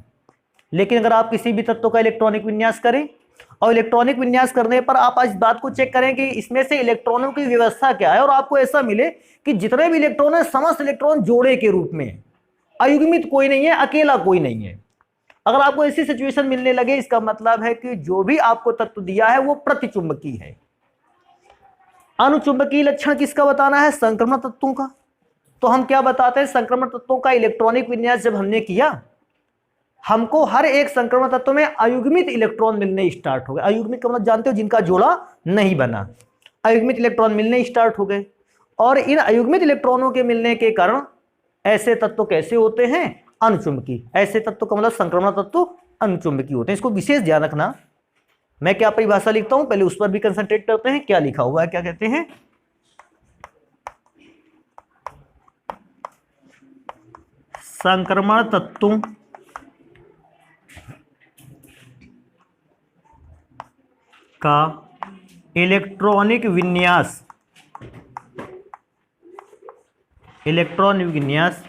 लेकिन अगर आप किसी भी तत्व का इलेक्ट्रॉनिक विन्यास करें और इलेक्ट्रॉनिक विन्यास करने पर आप इस बात को चेक करें कि इसमें से इलेक्ट्रॉनों की व्यवस्था क्या है, और आपको ऐसा मिले कि जितने भी इलेक्ट्रॉन है समस्त इलेक्ट्रॉन जोड़े के रूप में है, अयुग्मित कोई नहीं है, अकेला कोई नहीं है। अगर आपको ऐसी सिचुएशन मिलने लगे, इसका मतलब है कि जो भी आपको तत्व दिया है वो प्रतिचुंबकीय है। अनुचुंबकीय लक्षण किसका बताना है? संक्रमण तत्वों का। तो हम क्या बताते हैं? संक्रमण तत्वों का इलेक्ट्रॉनिक विन्यास जब हमने किया, हमको हर एक संक्रमण तत्व में अयुग्मित इलेक्ट्रॉन मिलने स्टार्ट हो गए। अयुग्मित का मतलब जानते हो, जिनका जोड़ा नहीं बना, अयुग्मित इलेक्ट्रॉन मिलने स्टार्ट हो गए। और इन अयुग्मित इलेक्ट्रॉनों के मिलने के कारण ऐसे तत्व कैसे होते हैं? अनुचुंबकीय। ऐसे तत्व का मतलब संक्रमण तत्व अनुचुंबकीय होते हैं। इसको विशेष ध्यान रखना। मैं क्या परिभाषा लिखता हूं, पहले उस पर भी कंसंट्रेट करते हैं। क्या लिखा हुआ है, क्या कहते हैं? संक्रमण तत्वों का इलेक्ट्रॉनिक विन्यास, इलेक्ट्रॉनिक विन्यास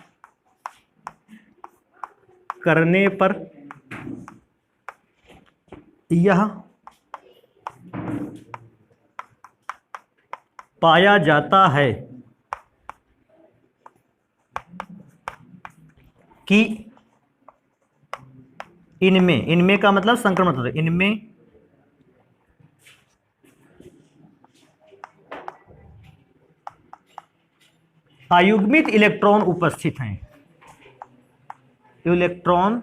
करने पर यह पाया जाता है कि इनमें का मतलब संक्रमण तत्व, इनमें अयुग्मित इलेक्ट्रॉन उपस्थित हैं। इलेक्ट्रॉन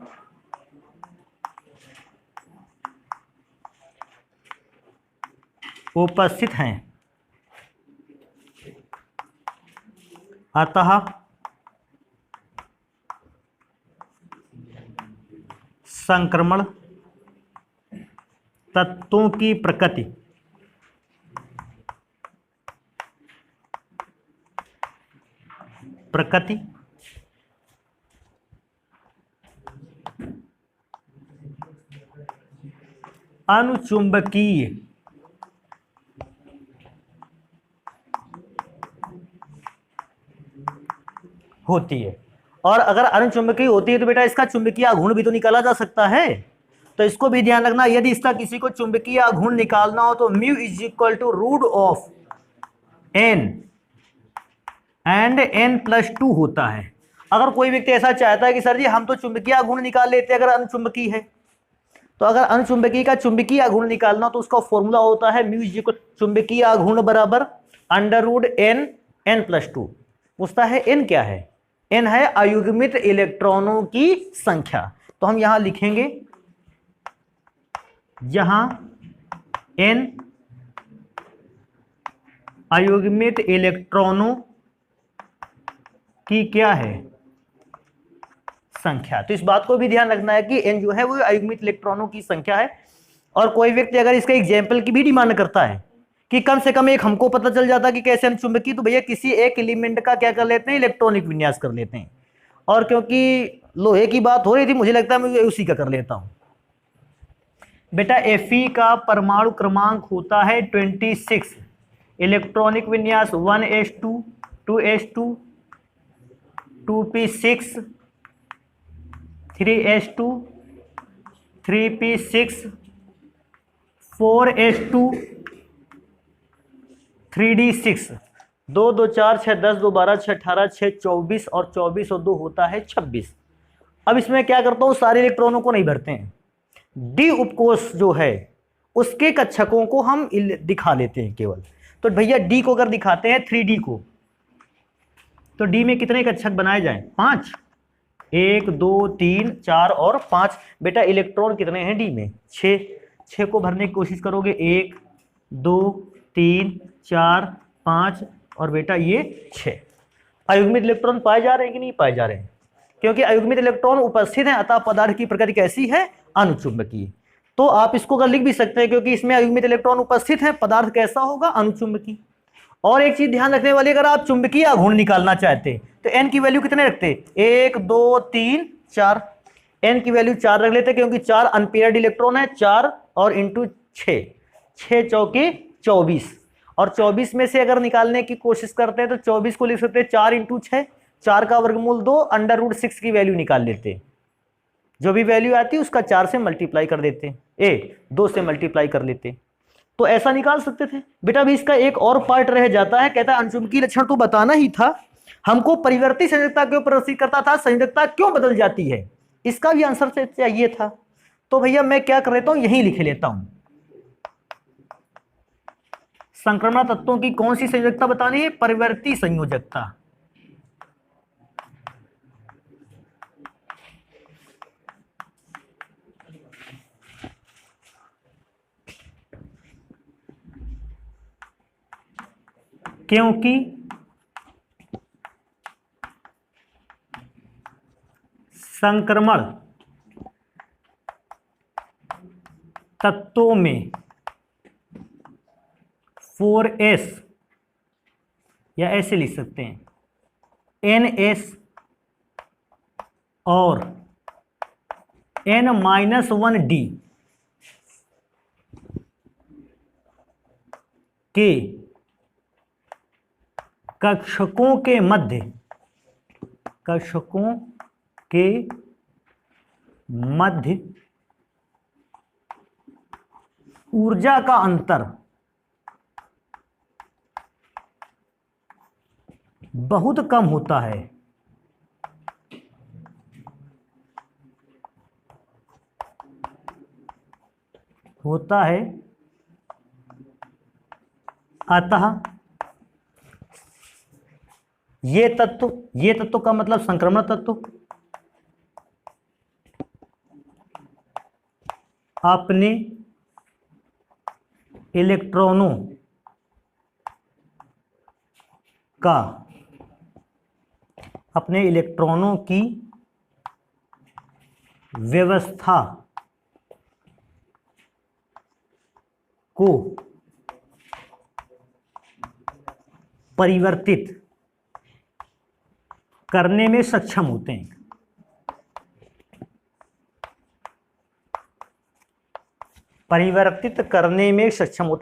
उपस्थित हैं, अतः संक्रमण तत्वों की प्रकृति अनुचुंबकीय होती है। और अगर अनुचुंबकीय होती है तो बेटा इसका चुंबकीय आघूर्ण भी तो निकाला जा सकता है। तो इसको भी ध्यान रखना, यदि इसका किसी को चुंबकीय आघूर्ण निकालना हो तो mu is equal to root of N and N plus 2 होता है। अगर कोई व्यक्ति ऐसा चाहता है कि सर जी हम तो चुंबकीय आघूर्ण निकाल लेते हैं अगर अनुचुंबकीय है, तो अगर अनुचुंबकीय का चुंबकीय आघूर्ण निकालना तो उसका फॉर्मूला होता है म्यू इज इक्वल चुंबकीय आघूर्ण बराबर under root N N plus 2। पूछता है एन क्या है? एन है अयुग्मित इलेक्ट्रॉनों की संख्या। तो हम यहां लिखेंगे, यहां एन अयुग्मित इलेक्ट्रॉनों की क्या है? संख्या। तो इस बात को भी ध्यान रखना है कि एन जो है वो अयुग्मित इलेक्ट्रॉनों की संख्या है। और कोई व्यक्ति अगर इसका एग्जाम्पल की भी डिमांड करता है कि कम से कम एक हमको पता चल जाता कि कैसे अनुचुंबकीय, तो भैया किसी एक एलिमेंट का क्या कर लेते हैं? इलेक्ट्रॉनिक विन्यास कर लेते हैं। और क्योंकि लोहे की बात हो रही थी, मुझे लगता है मैं उसी का कर लेता हूं। बेटा Fe का परमाणु क्रमांक होता है 26, इलेक्ट्रॉनिक विन्यास 1s2 2s2 2p6 3s2 3p6 4s2 3d6 2 2 4 6 10 2 12 6 18 6 24 और 24 और 2 होता है 26। अब इसमें क्या करता हूं, सारे इलेक्ट्रॉनों को नहीं भरते हैं, डी उपकोष जो है उसके कक्षकों को हम दिखा लेते हैं केवल। तो भैया डी को अगर दिखाते हैं 3d को, तो डी में कितने कक्षक बनाए जाएं? 5। 1 2 3 4 और 5। बेटा इलेक्ट्रॉन कितने हैं डी में? 6। 6 को भरने की कोशिश करोगे, 1 2 3 4 5 और बेटा ये 6। अयुग्मित इलेक्ट्रॉन पाए जा रहे हैं कि नहीं पाए जा रहे हैं? क्योंकि अयुग्मित इलेक्ट्रॉन उपस्थित हैं, अतः पदार्थ की प्रकृति कैसी है? अनुचुंबकीय। तो आप इसको अगर लिख भी सकते हैं, क्योंकि इसमें अयुग्मित इलेक्ट्रॉन उपस्थित है, पदार्थ कैसा होगा? अनुचुंबकीय। और एक चीज ध्यान रखने वाली, अगर आप चुंबकीय आघूर्ण निकालना चाहते तो एन की वैल्यू कितने रखते? 1 2 3 4। एन की वैल्यू 4 रख लेते, क्योंकि 4 अनपेयर्ड इलेक्ट्रॉन है। 4 और इंटू 6, 6 चौके 24। और 24 में से अगर निकालने की कोशिश करते हैं तो 24 को लिख सकते हैं 4 इंटू 6, 4 का वर्गमूल 2, अंडर रूट 6 की वैल्यू निकाल लेते। जो भी वैल्यू आती है उसका 4 से मल्टीप्लाई कर देते, 2 से मल्टीप्लाई कर लेते, तो ऐसा निकाल सकते थे। बेटा अभी इसका एक और पार्ट रह जाता है, कहता है अणुचुंबकीय लक्षण तो बताना ही था, हमको परिवर्ती संयोजकता क्यों प्रदर्शित करता था, संयोजकता क्यों बदल जाती है, इसका भी आंसर चाहिए था। तो भैया मैं क्या कर लेता हूं, यही लिख लेता हूं, संक्रमण तत्वों की कौन सी संयोजकता बतानी है, परिवर्ती संयोजकता। क्योंकि संक्रमण तत्वों में 4s या ऐसे लिख सकते हैं NS और N-1D के कक्षकों के मध्य ऊर्जा का अंतर बहुत कम होता है। अतः ये तत्व का मतलब संक्रमण तत्व अपने इलेक्ट्रॉनों की व्यवस्था को परिवर्तित करने में सक्षम होते हैं।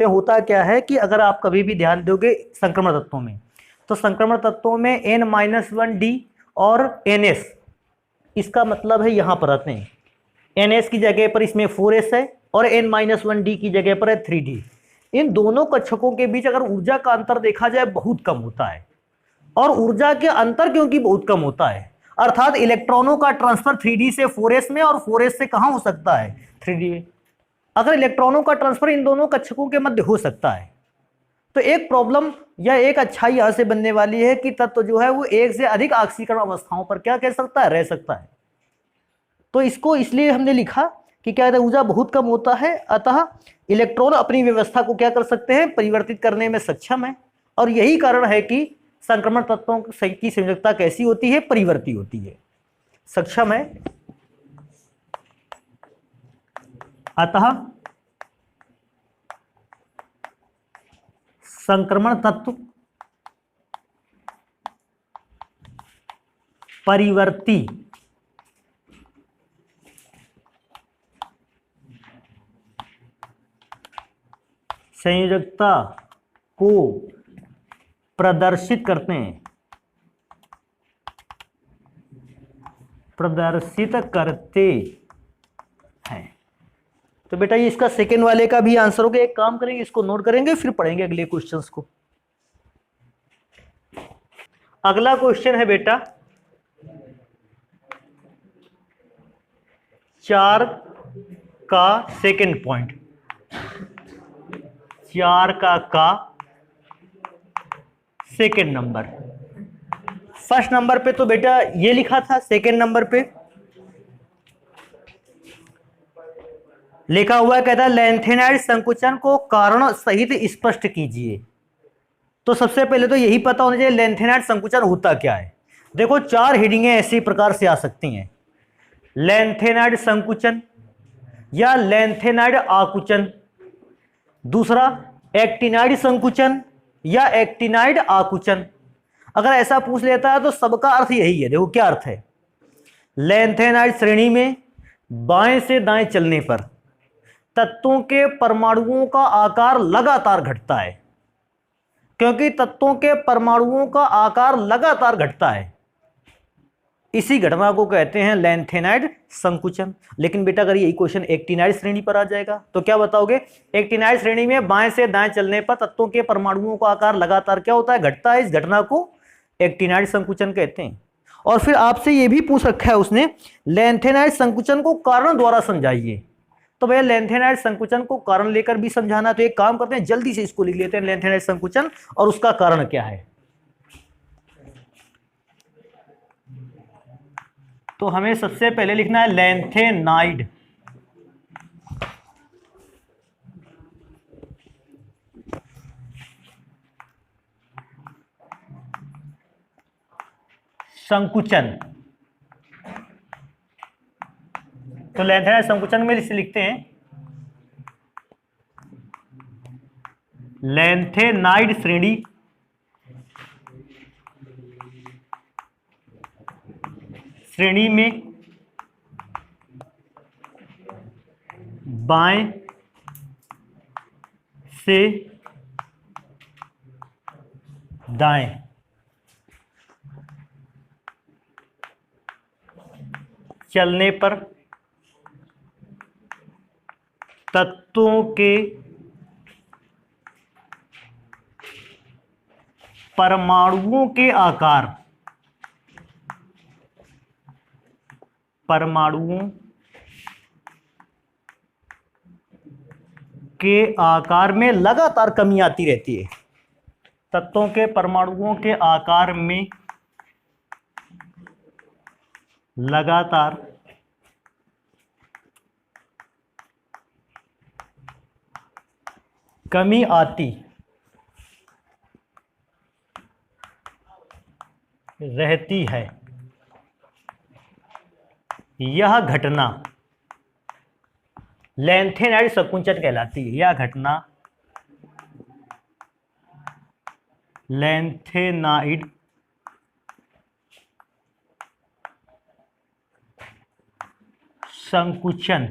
होता क्या है कि अगर आप कभी भी ध्यान दोगे संक्रमण तत्वों में, तो संक्रमण तत्वों में N-1D और NS, इसका मतलब है यहां पर आते हैं, NS की जगह पर इसमें 4s है और N-1D की जगह पर है 3D। इन दोनों कक्षकों के बीच अगर ऊर्जा का अंतर देखा जाए बहुत कम होता है, और ऊर्जा के अंतर क्योंकि बहुत कम होता है, अर्थात इलेक्ट्रॉनों का ट्रांसफर 3D से 4s में और 4s से कहां हो सकता है, 3D में। अगर इलेक्ट्रॉनों का ट्रांसफर इन दोनों कक्षकों के मध्य हो सकता है, तो एक प्रॉब्लम या एक अच्छाई यहां से बनने वाली है कि तत्व जो है वो एक से अधिक ऑक्सीकरण अवस्थाओं पर क्या कह सकता है, रह सकता है। तो इसको इसलिए हमने लिखा कि क्या ऊर्जा बहुत कम होता है, अतः इलेक्ट्रॉन अपनी व्यवस्था को क्या कर सकते हैं, परिवर्तित करने में सक्षम है। और यही कारण है कि संक्रमण तत्वों की संयोजकता कैसी होती है, परिवर्ती होती है, सक्षम है। अतः संक्रमण तत्व परिवर्ती संयोजकता को प्रदर्शित करते हैं, तो बेटा ये इसका सेकेंड वाले का भी आंसर हो गया। एक काम करेंगे, इसको नोट करेंगे, फिर पढ़ेंगे अगले क्वेश्चंस को। अगला क्वेश्चन है बेटा 4 का सेकेंड पॉइंट, 4 का सेकेंड नंबर। फर्स्ट नंबर पे तो बेटा ये लिखा था, सेकेंड नंबर पे लिखा हुआ है, कहता है लैंथेनाइड संकुचन को कारण सहित स्पष्ट कीजिए। तो सबसे पहले तो यही पता होना चाहिए लैंथेनाइड संकुचन होता क्या है। देखो 4 हेडिंगें ऐसी प्रकार से आ सकती हैं, लैंथेनाइड संकुचन या लैंथेनाइड आकुचन, दूसरा एक्टिनाइड संकुचन या एक्टिनाइड आकुचन। अगर ऐसा पूछ लेता है तो सबका अर्थ यही है। देखो क्या अर्थ है, लैंथेनाइड श्रेणी में बाएं से दाएं चलने पर तत्वों के परमाणुओं का आकार लगातार घटता है। क्योंकि तत्वों के परमाणुओं का आकार लगातार घटता है, इसी घटना को कहते हैं लैंथेनाइड संकुचन। लेकिन बेटा अगर यही क्वेश्चन एक्टिनाइड श्रेणी पर आ जाएगा तो क्या बताओगे? एक्टिनाइड श्रेणी में बाएं से दाएं चलने पर तत्वों के परमाणुओं का आकार लगातार क्या होता है? घटता है। इस घटना को एक्टिनाइड संकुचन कहते हैं। और फिर आपसे ये भी पूछ रखा है उसने, लैंथेनाइड संकुचन को कारण द्वारा समझाइए। तो भैया लैंथेनाइड संकुचन को कारण लेकर भी समझाना, तो एक काम करते हैं जल्दी से इसको लिख लेते हैं, लैंथेनाइड संकुचन और उसका कारण क्या है। तो हमें सबसे पहले लिखना है लैंथेनाइड संकुचन। तो लैंथेनाइड संकुचन में इसे लिखते हैं लैंथेनाइड श्रेणी में बाएं से दाएं चलने पर तत्वों के परमाणुओं के आकार में लगातार कमी आती रहती है। तत्वों के परमाणुओं के आकार में लगातार कमी आती रहती है। यह घटना लैंथेनाइड संकुचन कहलाती है। यह घटना लैंथेनाइड संकुचन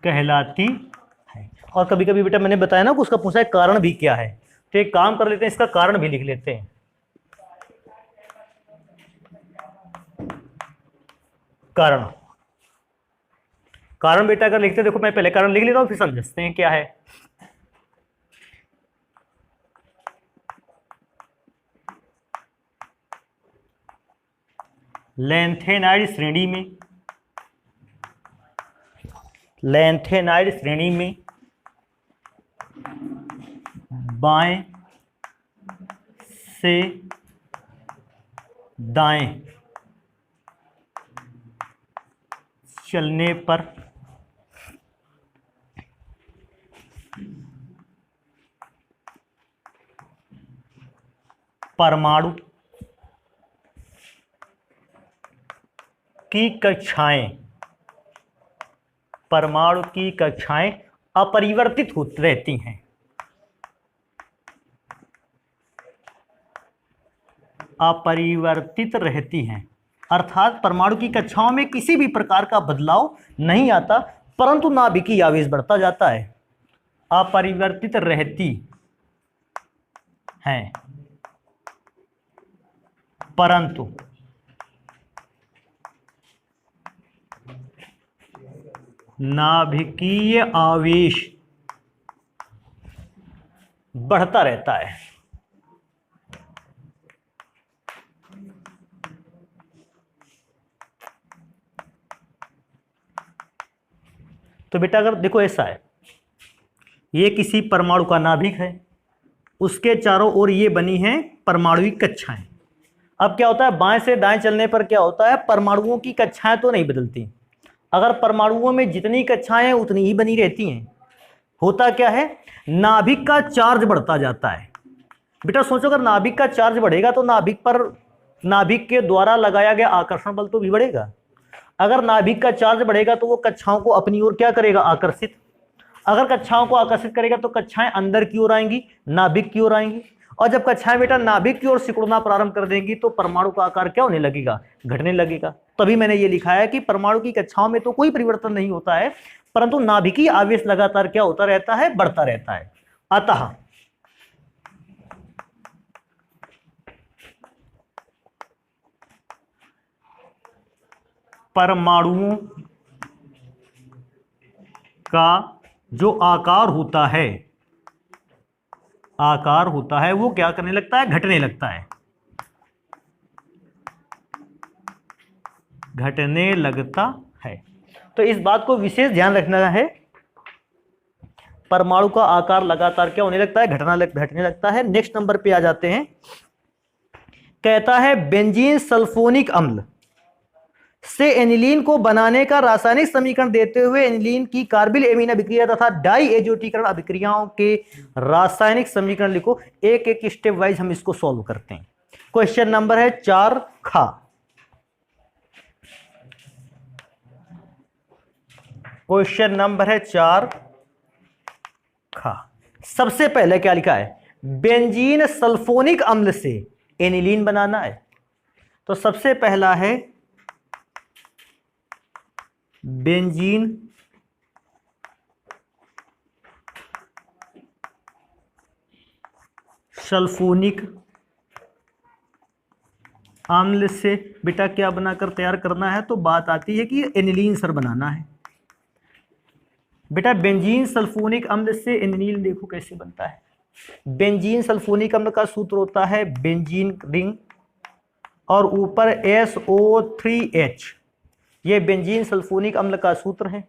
कहलाती है। और कभी कभी बेटा मैंने बताया ना कि उसका पूछा है कारण भी क्या है, तो एक काम कर लेते हैं, इसका कारण भी लिख लेते हैं। कारण बेटा अगर लिखते हैं, देखो मैं पहले कारण लिख लेता हूं फिर समझते हैं क्या है। लैंथेनाइड श्रेणी में बाएं से दाएं चलने पर परमाणु की कक्षाएं अपरिवर्तित होती रहती हैं। अपरिवर्तित रहती हैं अर्थात परमाणु की कक्षाओं में किसी भी प्रकार का बदलाव नहीं आता, परंतु नाभिकीय आवेश बढ़ता जाता है। अपरिवर्तित रहती हैं परंतु नाभिकीय आवेश बढ़ता रहता है। तो बेटा अगर देखो ऐसा है, ये किसी परमाणु का नाभिक है, उसके चारों ओर ये बनी है परमाणुविक कक्षाएं। अब क्या होता है, बाएं से दाएं चलने पर क्या होता है, परमाणुओं की कक्षाएं तो नहीं बदलती। अगर परमाणुओं में जितनी कक्षाएं हैं उतनी ही बनी रहती हैं। होता क्या है, नाभिक का चार्ज बढ़ता जाता है। बेटा सोचो अगर नाभिक का चार्ज बढ़ेगा तो नाभिक के द्वारा लगाया गया आकर्षण बल तो भी बढ़ेगा। अगर नाभिक का चार्ज बढ़ेगा तो वो कक्षाओं को अपनी ओर क्या करेगा, आकर्षित। अगर कक्षाओं को आकर्षित करेगा तो कक्षाएं अंदर की ओर आएंगी, नाभिक की ओर आएंगी। और जब कक्षाएं बेटा नाभिक की ओर सिकुड़ना प्रारंभ कर देंगी तो परमाणु का आकार क्या होने लगेगा, घटने लगेगा। तभी मैंने ये लिखा है कि परमाणु की कक्षाओं में तो कोई परिवर्तन नहीं होता है, परंतु नाभिकीय आवेश लगातार क्या होता रहता है, बढ़ता रहता है। अतः परमाणुओं का जो आकार होता है वो क्या करने लगता है, घटने लगता है, घटने लगता है। तो इस बात को विशेष ध्यान रखना है, परमाणु का आकार लगातार क्या होने लगता है, घटने लगता है। नेक्स्ट नंबर पे आ जाते हैं। कहता है बेंजीन सल्फोनिक अम्ल से एनिलीन को बनाने का रासायनिक समीकरण देते हुए एनिलीन की कार्बिल एमीन अभिक्रिया तथा डाई एजोटीकरण अभिक्रियाओं के रासायनिक समीकरण लिखो। एक एक स्टेप वाइज हम इसको सॉल्व करते हैं। क्वेश्चन नंबर है 4 खा। क्वेश्चन नंबर है 4 खा। सबसे पहले क्या लिखा है, बेंजीन सल्फोनिक अम्ल से एनिलीन बनाना है। तो सबसे पहला है बेंजीन सल्फोनिक अम्ल से बेटा क्या बनाकर तैयार करना है, तो बात आती है कि एनिलीन सर बनाना है। बेटा बेंजीन सल्फोनिक अम्ल से एनिलीन देखो कैसे बनता है। बेंजीन सल्फोनिक अम्ल का सूत्र होता है बेंजीन रिंग और ऊपर SO3H, ये बेंजीन सल्फोनिक अम्ल का सूत्र है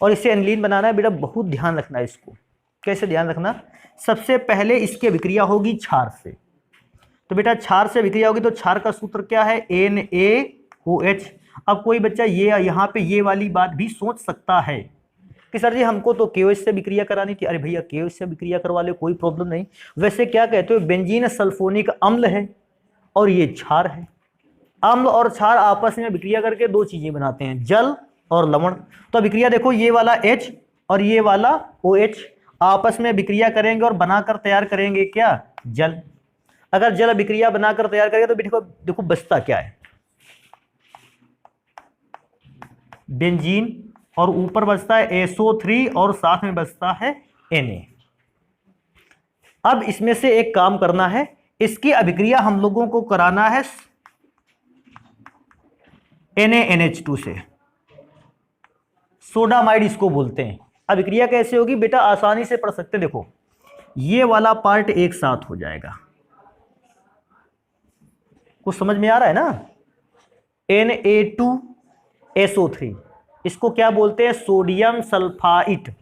और इसे एनिलीन बनाना है। बेटा बहुत ध्यान रखना है इसको। कैसे ध्यान रखना, सबसे पहले इसकी अभिक्रिया होगी क्षार से। तो बेटा क्षार से अभिक्रिया होगी तो क्षार का सूत्र क्या है, NaOH। अब कोई बच्चा ये यहाँ पे ये वाली बात भी सोच सकता है कि सर जी हमको तो KOH से अभिक्रिया करानी थी। अरे भैया KOH से अभिक्रिया करवा ले, कोई प्रॉब्लम नहीं। वैसे क्या कहते हो, बेंजीन सल्फोनिक अम्ल है और ये क्षार है। अम्ल और क्षार आपस में अभिक्रिया करके दो चीजें बनाते हैं, जल और लवण। तो अभिक्रिया देखो, ये वाला H और ये वाला OH आपस में अभिक्रिया करेंगे और बनाकर तैयार करेंगे क्या, जल। अगर जल अभिक्रिया बनाकर तैयार करेंगे तो देखो देखो बचता क्या है, बेंजीन और ऊपर बचता है SO3 और साथ में बचता है Na। अब इसमें से एक काम करना है, इसकी अभिक्रिया हम लोगों को कराना है NaNH2 से, सोडामाइड इसको बोलते हैं। अभिक्रिया कैसे होगी बेटा, आसानी से पढ़ सकते हैं। देखो ये वाला पार्ट एक साथ हो जाएगा, कुछ समझ में आ रहा है ना। Na2SO3 इसको क्या बोलते हैं, सोडियम सल्फाइड।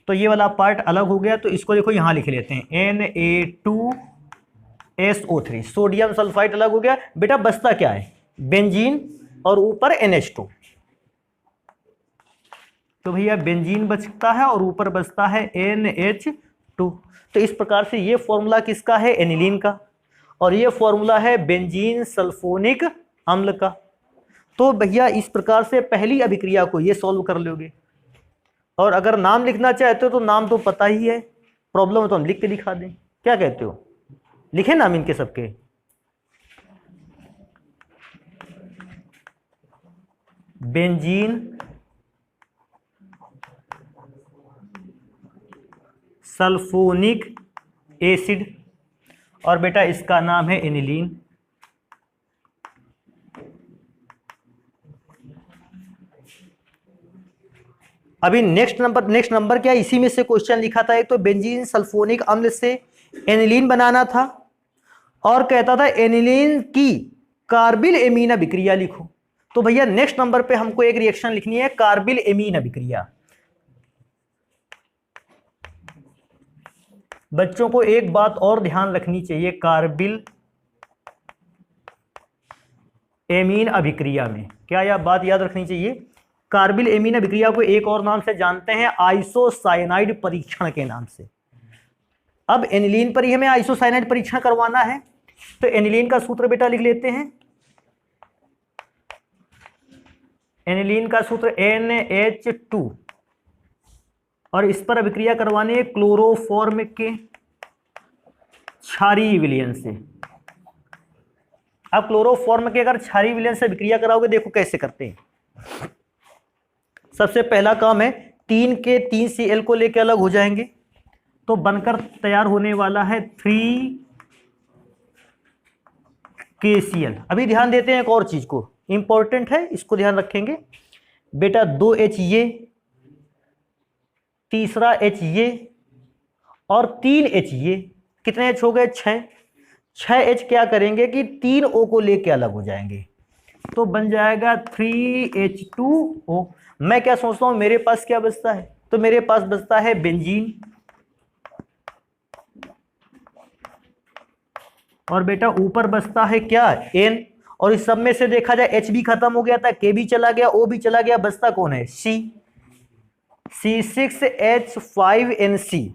तो ये वाला पार्ट अलग हो गया, तो इसको देखो यहां लिख लेते हैं Na2SO3, सोडियम सल्फाइड अलग हो गया। बेटा बचता क्या है, बेंजीन और ऊपर NH2। तो भैया बेंजीन बचता है और ऊपर बचता है NH2। तो इस प्रकार से ये फॉर्मूला किसका है, एनिलीन का, और ये फॉर्मूला है बेंजीन सल्फोनिक अम्ल का। तो भैया इस प्रकार से पहली अभिक्रिया को ये सॉल्व कर लोगे। और अगर नाम लिखना चाहते हो तो नाम तो पता ही है, प्रॉब्लम है तो हम लिख के दिखा दें, क्या कहते हो, लिखे नाम इनके सबके। बेंजीन सल्फोनिक एसिड और बेटा इसका नाम है एनिलीन। अभी नेक्स्ट नंबर क्या, इसी में से क्वेश्चन लिखा था। एक तो बेंजीन सल्फोनिक अम्ल से एनिलीन बनाना था और कहता था एनिलीन की कार्बिल एमीन अभिक्रिया लिखो। तो भैया नेक्स्ट नंबर पे हमको एक रिएक्शन लिखनी है, कार्बिल एमीन अभिक्रिया। बच्चों को एक बात और ध्यान रखनी चाहिए, कार्बिल एमीन अभिक्रिया में क्या यह बात याद रखनी चाहिए, कार्बिल एमीन अभिक्रिया को एक और नाम से जानते हैं आइसोसाइनाइड परीक्षण के नाम से। अब एनिलीन पर ही हमें आइसोसाइनाइड परीक्षण करवाना है, तो एनिलीन का सूत्र बेटा लिख लेते हैं। एनिलीन का सूत्र NH2 और इस पर अभिक्रिया करवानी है क्लोरोफॉर्म के क्षारीय विलयन से। अब क्लोरोफॉर्म के अगर क्षारीय विलयन से अभिक्रिया कराओगे, देखो कैसे करते हैं। सबसे पहला काम है 3 के 3Cl को लेकर अलग हो जाएंगे, तो बनकर तैयार होने वाला है 3KCl। अभी ध्यान देते हैं एक और चीज को, इंपॉर्टेंट है, इसको ध्यान रखेंगे बेटा। 2H ये, तीसरा H ये और 3H ये, कितने H हो गए? 6। 6H क्या करेंगे कि 3 O को लेके अलग हो जाएंगे, तो बन जाएगा 3H2O। मैं क्या सोचता हूं, मेरे पास क्या बचता है? तो मेरे पास बचता है बेंजीन, और बेटा ऊपर बचता है क्या? N। और इस सब में से देखा जाए H भी खत्म हो गया था, K भी चला गया, O भी चला गया, बचता कौन है? C। C6H5NC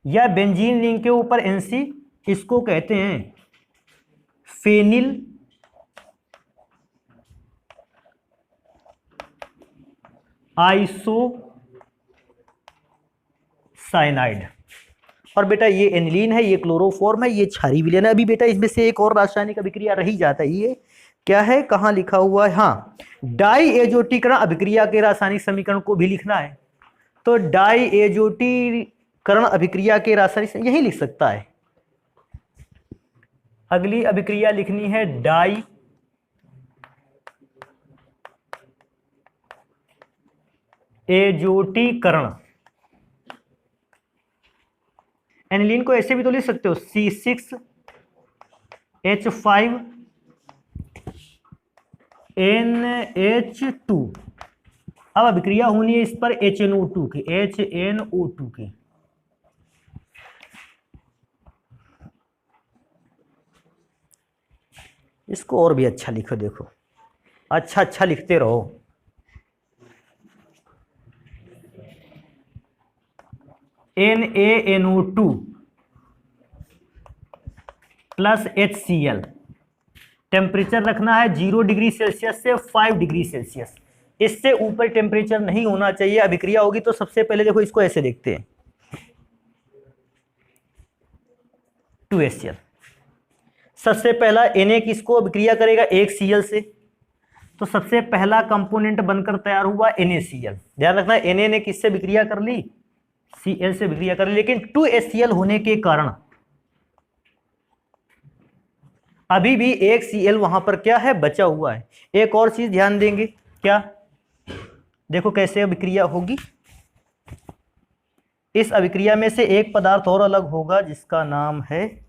या बेंजीन रिंग के ऊपर NC, इसको कहते हैं फेनिल आइसोसाइनाइड। और बेटा ये एनिलीन है, ये क्लोरोफॉर्म है, ये क्षारीय विलयन है। अभी बेटा इसमें से एक और रासायनिक अभिक्रिया रही जाता है, ये क्या है, कहाँ लिखा हुआ है? हाँ, डाईएजोटीकरण अभिक्रिया के रासायनिक समीकरण को भी लिखना है, तो डाईएजोटीकरण अभिक्रिया के रासायनिक यही लिख सकता है। अगली अभिक्रिया लिखनी है डाई एजोटीकरण। एनिलीन को ऐसे भी तो लिख सकते हो, C6H5NH2। अब अभिक्रिया होनी है इस पर HNO2 की, HNO2 की। इसको और भी अच्छा लिखो, देखो अच्छा अच्छा लिखते रहो। NaNO2 plus HCl। टेम्परेचर रखना है 0 डिग्री सेल्सियस से 5 डिग्री सेल्सियस, इससे ऊपर टेम्परेचर नहीं होना चाहिए। अभिक्रिया होगी तो सबसे पहले देखो इसको ऐसे देखते हैं, 2HCl। सबसे पहला Na किसको अभिक्रिया करेगा? एक Cl से, तो सबसे पहला कंपोनेंट बनकर तैयार हुआ NaCl। ध्यान रखना Na ने किससे अभिक्रिया कर ली? Cl से अभिक्रिया कर ली, लेकिन 2HCl होने के कारण अभी भी एक Cl वहां पर क्या है? बचा हुआ है। एक और चीज ध्यान देंगे, क्या? देखो कैसे अभिक्रिया होगी। इस अभिक्रिया में से एक पदार्थ और अलग होगा जिसका नाम है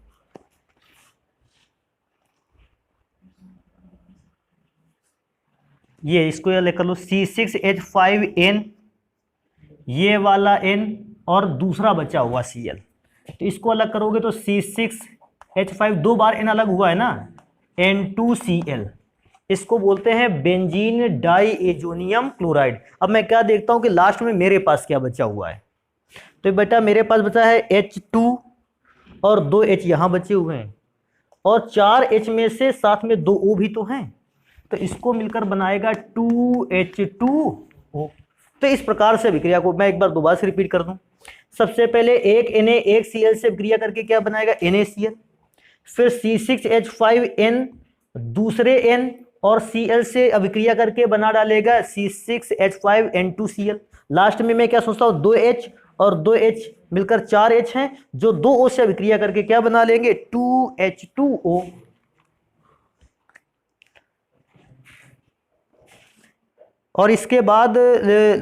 ये, इसको ये लिख लो C6H5N, ये वाला N और दूसरा बचा हुआ Cl। तो इसको अलग करोगे तो C6H5, 2 बार N अलग हुआ है ना, N2Cl। इसको बोलते हैं बेंजीन डाईएजोनियम क्लोराइड। अब मैं क्या देखता हूं कि लास्ट में मेरे पास क्या बचा हुआ है, तो बेटा मेरे पास बचा है H2 और 2 H यहां बचे हुए हैं, और 4 H में से साथ में 2 O भी तो हैं, तो इसको मिलकर बनाएगा 2H2O। तो इस प्रकार से अभिक्रिया को मैं एक बार दोबारा से रिपीट कर दूं। सबसे पहले एक Na एक Cl से अभिक्रिया करके क्या बनाएगा? NaCl। फिर C6H5N दूसरे N और Cl से अभिक्रिया करके बना डालेगा C6H5N2Cl। लास्ट में मैं क्या सोचता हूँ, 2H और 2H मिलकर 4H हैं, जो 2 O से अभिक्रिया करके क्या बना लेंगे? 2H2O। और इसके बाद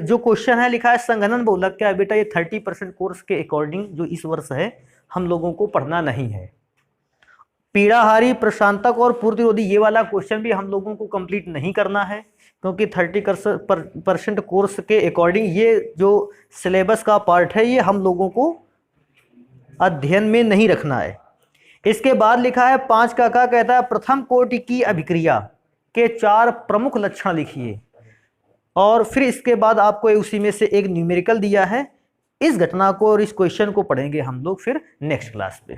जो क्वेश्चन है लिखा है संघनन बहुलक। क्या है बेटा? ये 30% कोर्स के अकॉर्डिंग जो इस वर्ष है हम लोगों को पढ़ना नहीं है। पीड़ाहारी, प्रशांतक और पूर्तिरोधी, ये वाला क्वेश्चन भी हम लोगों को कंप्लीट नहीं करना है, क्योंकि 30% कोर्स के अकॉर्डिंग ये जो सिलेबस का पार्ट है ये हम लोगों को अध्ययन में नहीं रखना है। इसके बाद लिखा है 5 का कहता है प्रथम कोटि की अभिक्रिया के 4 प्रमुख लक्षण लिखिए, और फिर इसके बाद आपको उसी में से एक न्यूमेरिकल दिया है। इस घटना को और इस क्वेश्चन को पढ़ेंगे हम लोग फिर नेक्स्ट क्लास पे।